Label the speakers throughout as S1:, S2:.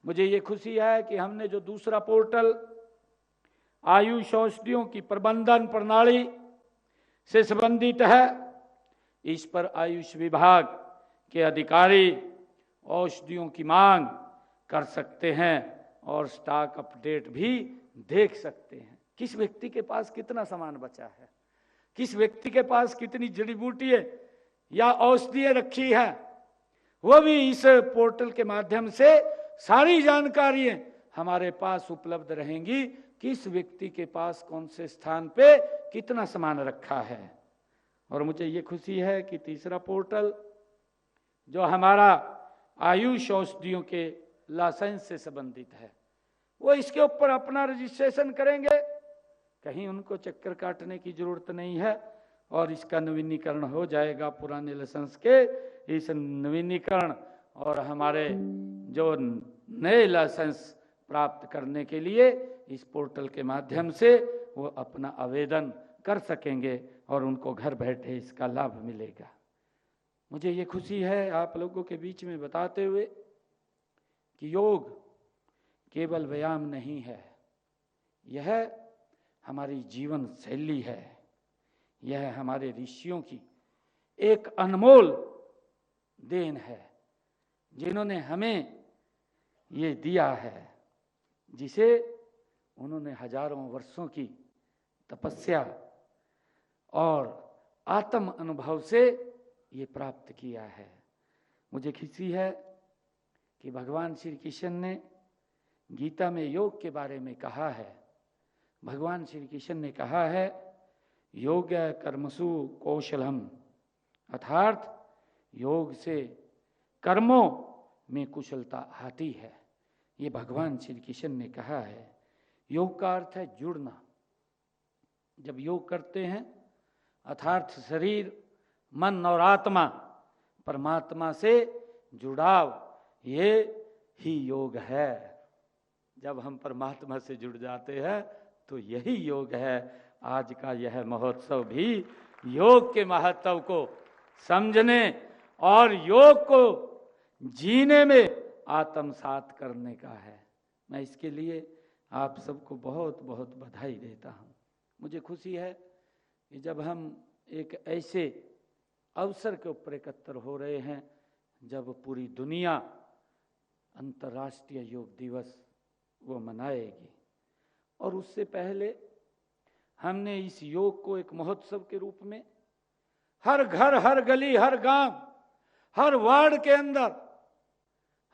S1: मुझे ये खुशी है कि हमने जो दूसरा पोर्टल आयुष औषधियों की प्रबंधन प्रणाली से संबंधित है, इस पर आयुष विभाग के अधिकारी औषधियों की मांग कर सकते हैं और स्टॉक अपडेट भी देख सकते हैं। किस व्यक्ति के पास कितना सामान बचा है, किस व्यक्ति के पास कितनी जड़ी बूटियां या औषधियां रखी है, वो भी इस पोर्टल के माध्यम से सारी जानकारियां हमारे पास उपलब्ध रहेंगी। किस व्यक्ति के पास कौन से स्थान पे कितना सामान रखा है। और मुझे ये खुशी है कि तीसरा पोर्टल जो हमारा आयुष औषधियों के लाइसेंस से संबंधित है, वो इसके ऊपर अपना रजिस्ट्रेशन करेंगे, कहीं उनको चक्कर काटने की जरूरत नहीं है और इसका नवीनीकरण हो जाएगा पुराने लाइसेंस के। इस नवीनीकरण और हमारे जो नए लाइसेंस प्राप्त करने के लिए इस पोर्टल के माध्यम से वो अपना आवेदन कर सकेंगे और उनको घर बैठे इसका लाभ मिलेगा। मुझे ये खुशी है आप लोगों के बीच में बताते हुए कि योग केवल व्यायाम नहीं है, यह हमारी जीवन शैली है, यह हमारे ऋषियों की एक अनमोल देन है जिन्होंने हमें ये दिया है, जिसे उन्होंने हजारों वर्षों की तपस्या और आत्म अनुभव से ये प्राप्त किया है। मुझे खुशी है कि भगवान श्री कृष्ण ने गीता में योग के बारे में कहा है। भगवान श्री कृष्ण ने कहा है योग कर्मसु कौशलम, अर्थात योग से कर्मों में कुशलता आती है। ये भगवान श्री कृष्ण ने कहा है। योग का अर्थ है जुड़ना। जब योग करते हैं अर्थात शरीर मन और आत्मा परमात्मा से जुड़ाव, ये ही योग है। जब हम परमात्मा से जुड़ जाते हैं तो यही योग है। आज का यह महोत्सव भी योग के महत्व को समझने और योग को जीने में आत्मसात करने का है। मैं इसके लिए आप सबको बहुत बहुत बधाई देता हूँ। मुझे खुशी है कि जब हम एक ऐसे अवसर के ऊपर एकत्र हो रहे हैं जब पूरी दुनिया अंतर्राष्ट्रीय योग दिवस वो मनाएगी, और उससे पहले हमने इस योग को एक महोत्सव के रूप में हर घर, हर गली, हर गांव, हर वार्ड के अंदर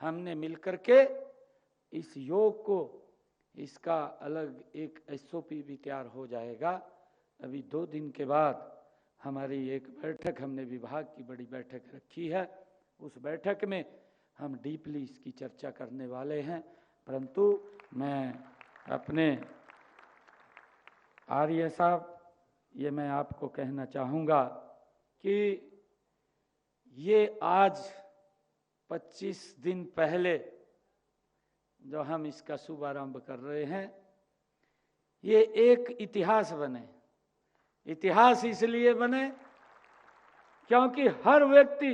S1: हमने मिलकर के इस योग को, इसका अलग एक एसओपी भी तैयार हो जाएगा। अभी 2 दिन के बाद हमारी एक बैठक, हमने विभाग की बड़ी बैठक रखी है, उस बैठक में हम डीपली इसकी चर्चा करने वाले हैं। परंतु मैं अपने आर्य साहब, ये मैं आपको कहना चाहूँगा कि ये आज 25 दिन पहले जो हम इसका शुभारंभ कर रहे हैं, ये एक इतिहास बने। इतिहास इसलिए बने क्योंकि हर व्यक्ति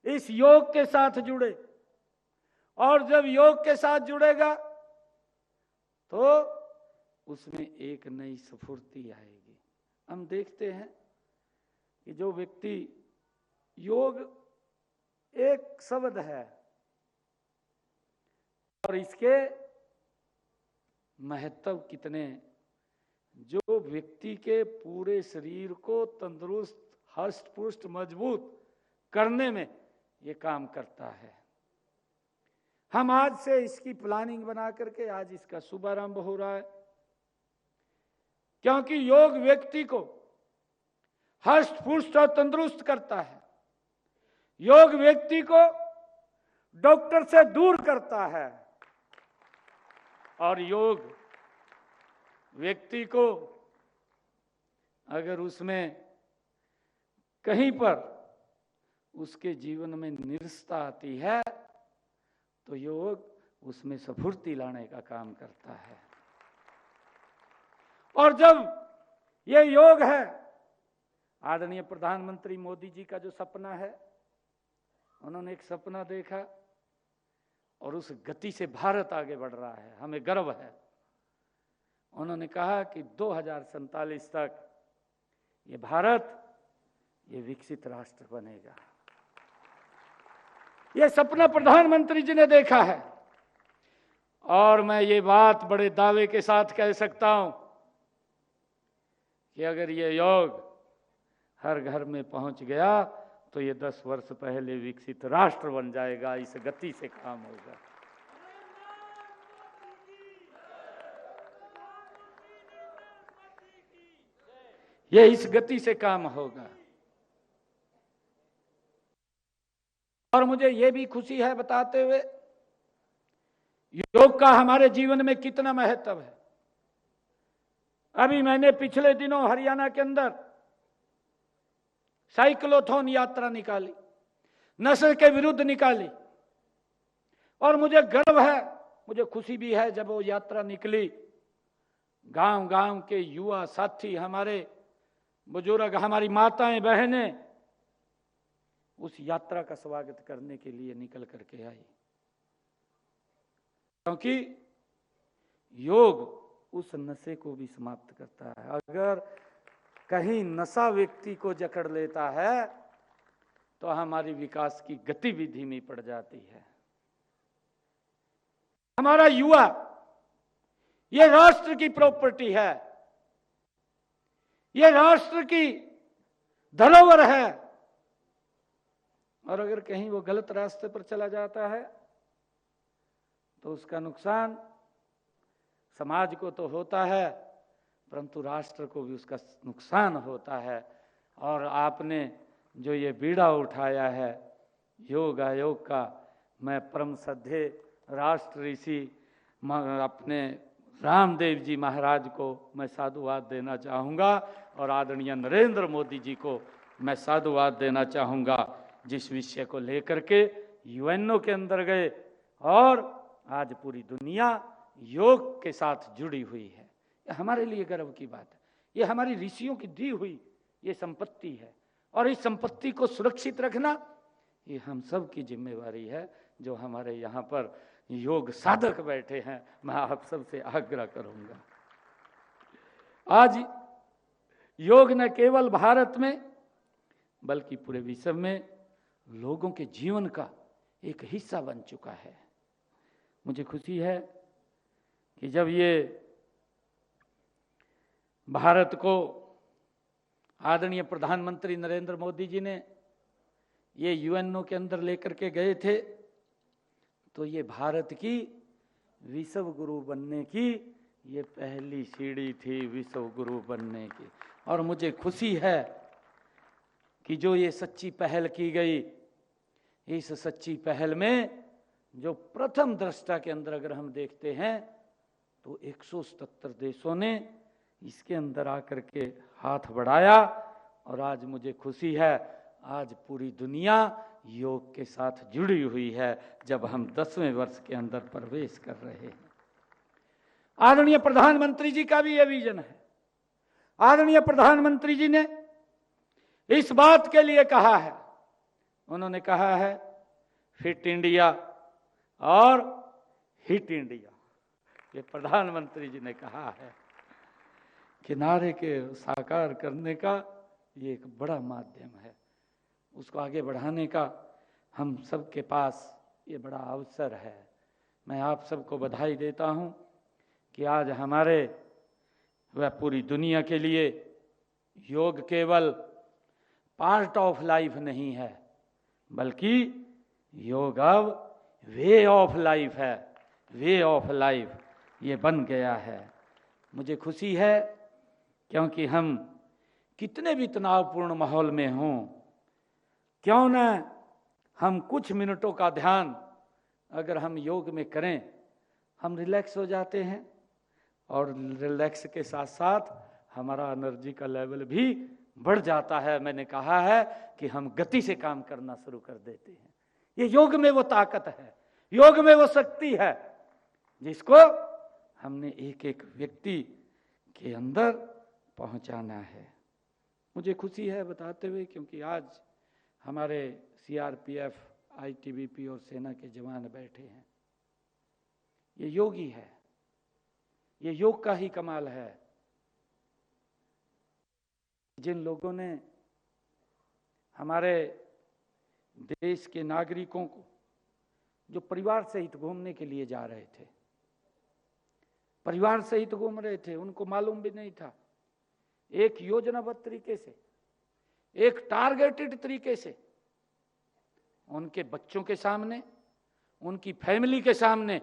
S1: इस योग के साथ जुड़े, और जब योग के साथ जुड़ेगा तो उसमें एक नई स्फूर्ति आएगी। हम देखते हैं कि जो व्यक्ति, योग एक शब्द है और इसके महत्व कितने, जो व्यक्ति के पूरे शरीर को तंदुरुस्त, हष्ट पुष्ट, मजबूत करने में ये काम करता है। हम आज से इसकी प्लानिंग बना करके आज इसका शुभारंभ हो रहा है, क्योंकि योग व्यक्ति को हष्ट पुष्ट और तंदुरुस्त करता है। योग व्यक्ति को डॉक्टर से दूर करता है और योग व्यक्ति को अगर उसमें कहीं पर उसके जीवन में निरसता आती है तो योग उसमें स्फूर्ति लाने का काम करता है। और जब ये योग है, आदरणीय प्रधानमंत्री मोदी जी का जो सपना है, उन्होंने एक सपना देखा और उस गति से भारत आगे बढ़ रहा है, हमें गर्व है। उन्होंने कहा कि 2047 तक ये भारत ये विकसित राष्ट्र बनेगा। ये सपना प्रधानमंत्री जी ने देखा है और मैं ये बात बड़े दावे के साथ कह सकता हूं कि अगर ये योग हर घर में पहुंच गया तो ये 10 वर्ष पहले विकसित राष्ट्र बन जाएगा। इस गति से काम होगा। ये इस गति से काम होगा। और मुझे ये भी खुशी है बताते हुए योग का हमारे जीवन में कितना महत्व है। अभी मैंने पिछले दिनों हरियाणा के अंदर साइक्लोथॉन यात्रा निकाली, नशे के विरुद्ध निकाली और मुझे गर्व है, मुझे खुशी भी है जब वो यात्रा निकली। गांव गांव के युवा साथी, हमारे बुजुर्ग, हमारी माताएं बहनें उस यात्रा का स्वागत करने के लिए निकल करके आई, क्योंकि योग उस नशे को भी समाप्त करता है। अगर कहीं नशा व्यक्ति को जकड़ लेता है तो हमारी विकास की गति भी धीमी पड़ जाती है। हमारा युवा ये राष्ट्र की प्रॉपर्टी है, ये राष्ट्र की धरोहर है और अगर कहीं वो गलत रास्ते पर चला जाता है तो उसका नुकसान समाज को तो होता है परंतु राष्ट्र को भी उसका नुकसान होता है। और आपने जो ये बीड़ा उठाया है योग आयोग का, मैं परम श्रद्धेय राष्ट्र ऋषि अपने रामदेव जी महाराज को मैं साधुवाद देना चाहूँगा और आदरणीय नरेंद्र मोदी जी को मैं साधुवाद देना चाहूँगा, जिस विषय को लेकर के यूएनओ के अंदर गए और आज पूरी दुनिया योग के साथ जुड़ी हुई है। ये हमारे लिए गर्व की बात है। ये हमारी ऋषियों की दी हुई ये संपत्ति है और इस संपत्ति को सुरक्षित रखना ये हम सब की जिम्मेवारी है। जो हमारे यहाँ पर योग साधक बैठे हैं, मैं आप सबसे आग्रह करूंगा, आज योग न केवल भारत में बल्कि पूरे विश्व में लोगों के जीवन का एक हिस्सा बन चुका है। मुझे खुशी है कि जब ये भारत को आदरणीय प्रधानमंत्री नरेंद्र मोदी जी ने ये यूएनओ के अंदर लेकर के गए थे तो ये भारत की विश्व गुरु बनने की ये पहली सीढ़ी थी, विश्व गुरु बनने की। और मुझे खुशी है कि जो ये सच्ची पहल की गई, इस सच्ची पहल में जो प्रथम दृष्टा के अंदर अगर हम देखते हैं तो 177 देशों ने इसके अंदर आकर के हाथ बढ़ाया और आज मुझे खुशी है आज पूरी दुनिया योग के साथ जुड़ी हुई है जब हम 10वें वर्ष के अंदर प्रवेश कर रहे हैं। आदरणीय प्रधानमंत्री जी का भी यह विजन है। आदरणीय प्रधानमंत्री जी ने इस बात के लिए कहा है, उन्होंने कहा है फिट इंडिया और हिट इंडिया। ये प्रधानमंत्री जी ने कहा है कि नारे के साकार करने का ये एक बड़ा माध्यम है, उसको आगे बढ़ाने का हम सबके पास ये बड़ा अवसर है। मैं आप सबको बधाई देता हूं कि आज हमारे वह पूरी दुनिया के लिए योग केवल पार्ट ऑफ लाइफ नहीं है बल्कि योग अब वे ऑफ लाइफ है, वे ऑफ लाइफ ये बन गया है। मुझे खुशी है क्योंकि हम कितने भी तनावपूर्ण माहौल में हों, क्यों न हम कुछ मिनटों का ध्यान अगर हम योग में करें, हम रिलैक्स हो जाते हैं और रिलैक्स के साथ साथ हमारा एनर्जी का लेवल भी बढ़ जाता है। मैंने कहा है कि हम गति से काम करना शुरू कर देते हैं। ये योग में वो ताकत है, योग में वो शक्ति है जिसको हमने एक एक व्यक्ति के अंदर पहुंचाना है। मुझे खुशी है बताते हुए क्योंकि आज हमारे सीआरपीएफ, आईटीबीपी और सेना के जवान बैठे हैं। ये योगी है, ये योग का ही कमाल है। जिन लोगों ने हमारे देश के नागरिकों को जो परिवार सहित घूमने के लिए जा रहे थे, परिवार सहित घूम रहे थे, उनको मालूम भी नहीं था, एक योजनाबद्ध तरीके से, एक टारगेटेड तरीके से उनके बच्चों के सामने, उनकी फैमिली के सामने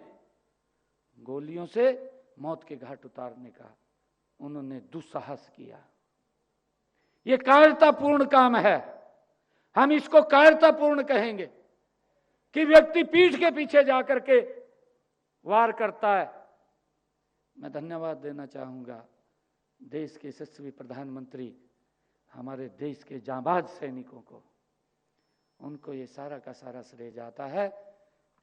S1: गोलियों से मौत के घाट उतारने का उन्होंने दुस्साहस किया। ये कायरतापूर्ण काम है। हम इसको कायरतापूर्ण कहेंगे कि व्यक्ति पीठ के पीछे जाकर के वार करता है। मैं धन्यवाद देना चाहूंगा देश के यशस्वी प्रधानमंत्री, हमारे देश के जांबाज सैनिकों को। उनको ये सारा का सारा श्रेय जाता है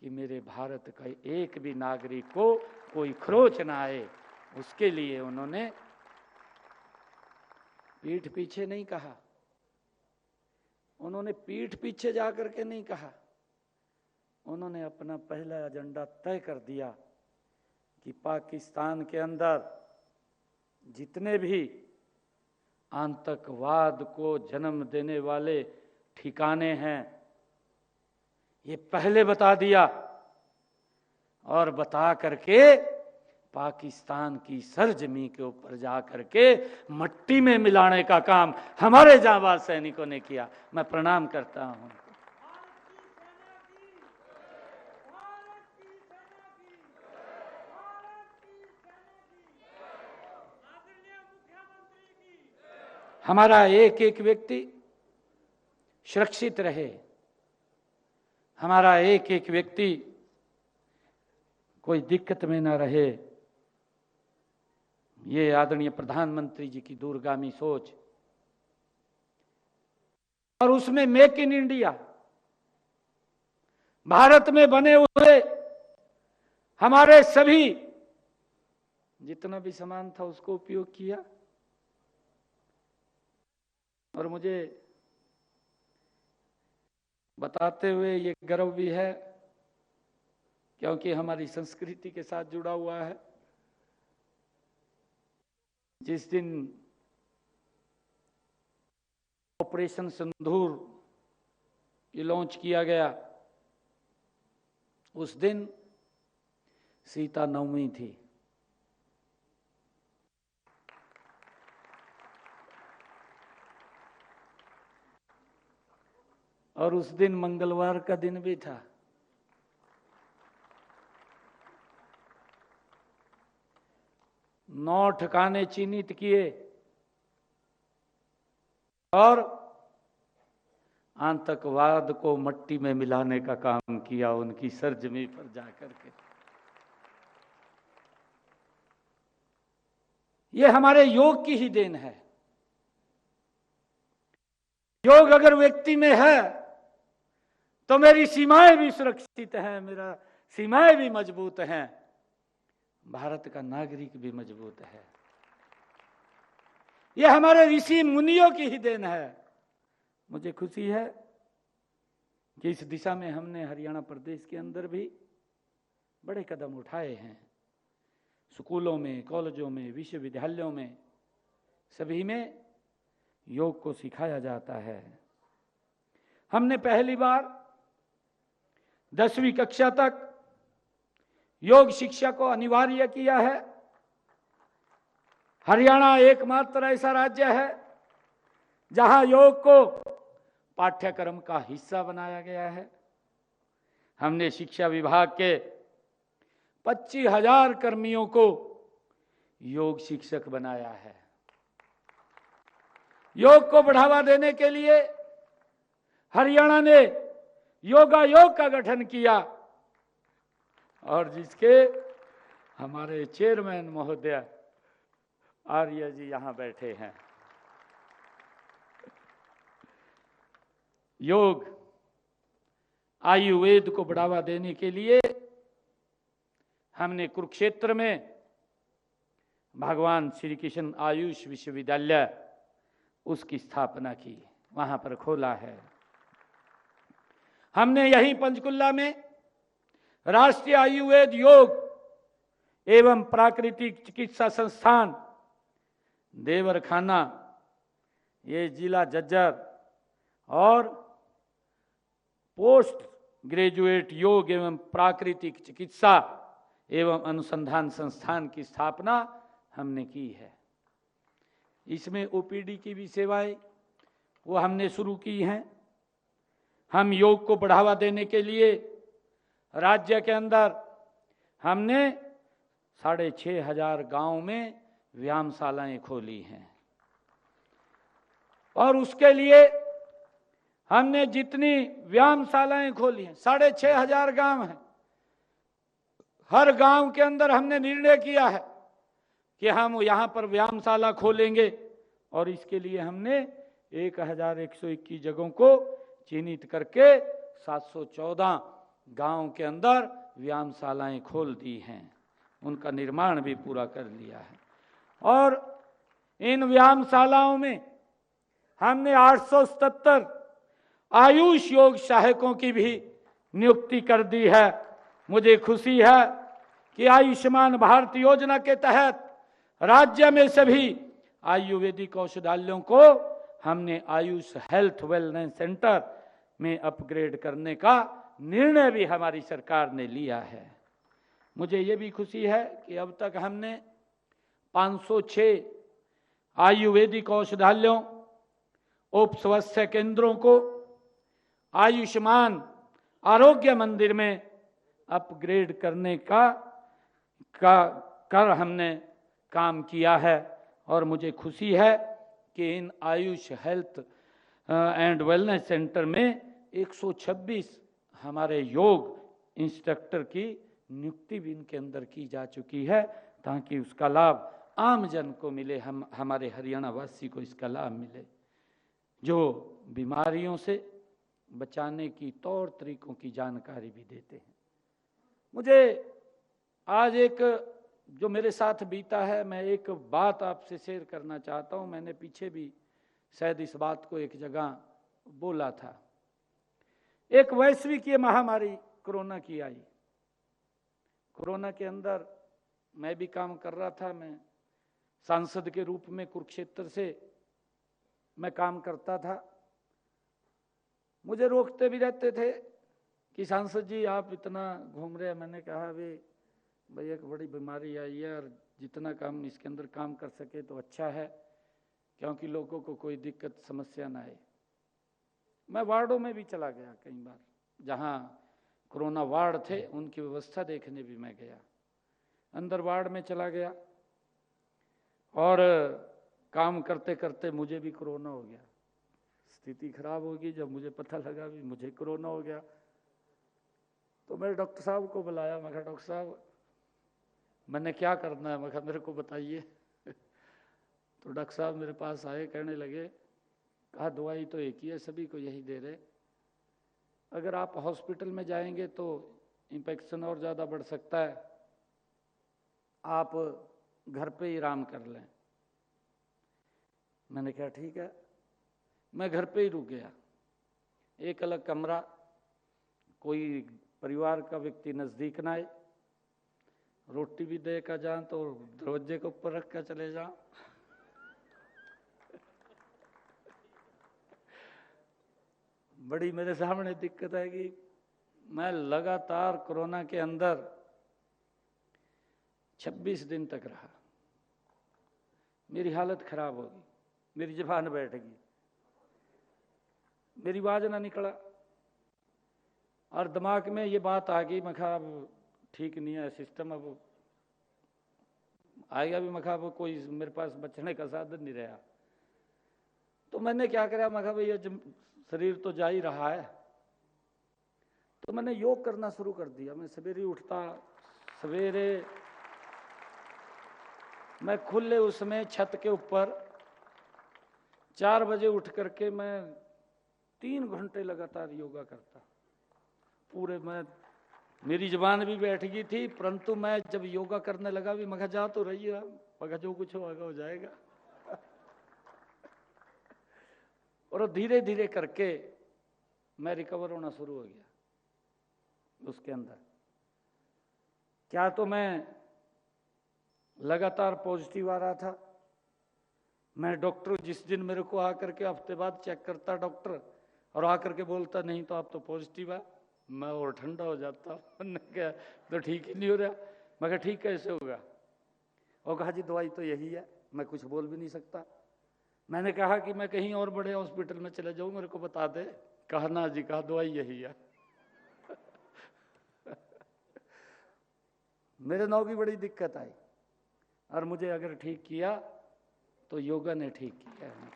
S1: कि मेरे भारत का एक भी नागरिक को कोई खरोच ना आए, उसके लिए उन्होंने पीठ पीछे नहीं कहा, उन्होंने पीठ पीछे जाकर के नहीं कहा, उन्होंने अपना पहला एजेंडा तय कर दिया कि पाकिस्तान के अंदर जितने भी आतंकवाद को जन्म देने वाले ठिकाने हैं, ये पहले बता दिया और बता करके पाकिस्तान की सरजमी के ऊपर जा करके मट्टी में मिलाने का काम हमारे जांबाज सैनिकों ने किया। मैं प्रणाम करता हूं। हमारा एक एक व्यक्ति सुरक्षित रहे, हमारा एक एक व्यक्ति कोई दिक्कत में ना रहे, ये आदरणीय प्रधानमंत्री जी की दूरगामी सोच, और उसमें मेक इन इंडिया, भारत में बने हुए हमारे सभी जितना भी सामान था उसको उपयोग किया। और मुझे बताते हुए ये गर्व भी है, क्योंकि हमारी संस्कृति के साथ जुड़ा हुआ है। जिस दिन ऑपरेशन सिंदूर की लॉन्च किया गया, उस दिन सीता नवमी थी। और उस दिन मंगलवार का दिन भी था। नौ ठिकाने चिन्हित किए और आतंकवाद को मट्टी में मिलाने का काम किया उनकी सरजमी पर जाकर के। ये हमारे योग की ही देन है। योग अगर व्यक्ति में है तो मेरी सीमाएं भी सुरक्षित हैं, मेरा सीमाएं भी मजबूत हैं, भारत का नागरिक भी मजबूत है। यह हमारे ऋषि मुनियों की ही देन है। मुझे खुशी है कि इस दिशा में हमने हरियाणा प्रदेश के अंदर भी बड़े कदम उठाए हैं। स्कूलों में, कॉलेजों में, विश्वविद्यालयों में, सभी में योग को सिखाया जाता है। हमने पहली बार 10वीं कक्षा तक योग शिक्षा को अनिवार्य किया है। हरियाणा एकमात्र ऐसा राज्य है जहां योग को पाठ्यक्रम का हिस्सा बनाया गया है। हमने शिक्षा विभाग के 25,000 कर्मियों को योग शिक्षक बनाया है। योग को बढ़ावा देने के लिए हरियाणा ने योगा योग का गठन किया और जिसके हमारे चेयरमैन महोदय आर्य जी यहां बैठे हैं। योग आयुर्वेद को बढ़ावा देने के लिए हमने कुरुक्षेत्र में भगवान श्री कृष्ण आयुष विश्वविद्यालय उसकी स्थापना की, वहां पर खोला है। हमने यहीं पंचकुला में राष्ट्रीय आयुर्वेद योग एवं प्राकृतिक चिकित्सा संस्थान देवरखाना, ये जिला झज्जर, और पोस्ट ग्रेजुएट योग एवं प्राकृतिक चिकित्सा एवं अनुसंधान संस्थान की स्थापना हमने की है। इसमें ओपीडी की भी सेवाएं वो हमने शुरू की हैं। हम योग को बढ़ावा देने के लिए राज्य के अंदर हमने 6,500 गांव में व्यायामशालाएं खोली हैं, और उसके लिए हमने जितनी व्यायामशालाएं खोली हैं, 6,500 गांव हैं, हर गांव के अंदर हमने निर्णय किया है कि हम यहां पर व्यायामशाला खोलेंगे, और इसके लिए हमने 1,121 जगहों को चिन्हित करके 714 गांव के अंदर व्यायामशालाएं खोल दी हैं, उनका निर्माण भी पूरा कर लिया है। और इन व्यायामशालाओं में हमने 877 आयुष योग सहायकों की भी नियुक्ति कर दी है। मुझे खुशी है कि आयुष्मान भारत योजना के तहत राज्य में सभी आयुर्वेदिक औषधालयों को हमने आयुष हेल्थ वेलनेस सेंटर में अपग्रेड करने का निर्णय भी हमारी सरकार ने लिया है। मुझे ये भी खुशी है कि अब तक हमने 506 आयुर्वेदिक औषधालयों, उप स्वास्थ्य केंद्रों को आयुष्मान आरोग्य मंदिर में अपग्रेड करने का हमने काम किया है। और मुझे खुशी है कि इन Ayush health and wellness centre में 126 हमारे योग इंस्ट्रक्टर की नियुक्ति भी इनके अंदर की जा चुकी है, ताकि उसका लाभ आम जन को मिले, हमारे हरियाणा वासी को इसका लाभ मिले, जो बीमारियों से बचाने की तौर तरीकों की जानकारी भी देते हैं। मुझे आज एक जो मेरे साथ बीता है, मैं एक बात आपसे शेयर करना चाहता हूं। मैंने पीछे भी शायद इस बात को एक जगह बोला था। एक वैश्विक ये महामारी कोरोना की आई। कोरोना के अंदर मैं भी काम कर रहा था। मैं सांसद के रूप में कुरुक्षेत्र से मैं काम करता था। मुझे रोकते भी रहते थे कि सांसद जी आप इतना घूम रहे हैं। मैंने कहा भाई एक बड़ी बीमारी आई है, और जितना काम इसके अंदर काम कर सके तो अच्छा है, क्योंकि लोगों को कोई दिक्कत समस्या ना आए। मैं वार्डों में भी चला गया कई बार, जहां कोरोना वार्ड थे उनकी व्यवस्था देखने भी मैं गया। अंदर वार्ड में चला गया और काम करते करते मुझे भी कोरोना हो गया। स्थिति खराब होगी, जब मुझे पता लगा भी मुझे कोरोना हो गया तो मैं डॉक्टर साहब को बुलाया। मैं कहा डॉक्टर साहब मैंने क्या करना है, मैं कहा मेरे को बताइए। तो डॉक्टर साहब मेरे पास आए, कहने लगे, कहा दवाई तो एक ही है, सभी को यही दे रहे, अगर आप हॉस्पिटल में जाएंगे तो इन्फेक्शन और ज़्यादा बढ़ सकता है, आप घर पे ही आराम कर लें। मैंने कहा ठीक है। मैं घर पे ही रुक गया। एक अलग कमरा, कोई परिवार का व्यक्ति नज़दीक ना आए, रोटी भी दे कर जाए तो दरवाजे के ऊपर रख कर चले जाओ। बड़ी मेरे सामने दिक्कत है कि मैं लगातार कोरोना के अंदर 26 दिन तक रहा। मेरी हालत खराब होगी, मेरी ज़बान बैठेगी, मेरी आवाज ना निकला, और दिमाग में ये बात आ गई, मैं कहा अब ठीक नहीं है सिस्टम, अब आएगा भी, मैं कहा अब कोई मेरे पास बचने का साधन नहीं रहा। तो मैंने क्या करा, मैं कहा भैया शरीर तो जा ही रहा है, तो मैंने योग करना शुरू कर दिया। मैं सवेरे उठता, सवेरे मैं खुले उसमें छत के ऊपर 4 बजे उठ करके मैं 3 घंटे लगातार योगा करता। पूरे मेरी जुबान भी बैठ गई थी, परंतु मैं जब योगा करने लगा भी, मैं जा तो रही है, मगर जो कुछ होगा हो जाएगा। और धीरे धीरे करके मैं रिकवर होना शुरू हो गया। उसके अंदर क्या तो मैं लगातार पॉजिटिव आ रहा था। मैं डॉक्टर जिस दिन मेरे को आकर के हफ्ते बाद चेक करता डॉक्टर और आकर के बोलता नहीं तो आप तो पॉजिटिव है, मैं और ठंडा हो जाता। मैंने कहा तो ठीक ही नहीं हो रहा। मैं कहा ठीक कैसे होगा? और कहा जी दवाई तो यही है। मैं कुछ बोल भी नहीं सकता। मैंने कहा कि मैं कहीं और बड़े हॉस्पिटल में चले जाऊं, मेरे को बता दे। कहा ना जी, कहा दवाई यही है। मेरे नाव की बड़ी दिक्कत आई और मुझे अगर ठीक किया तो योगा ने ठीक किया है।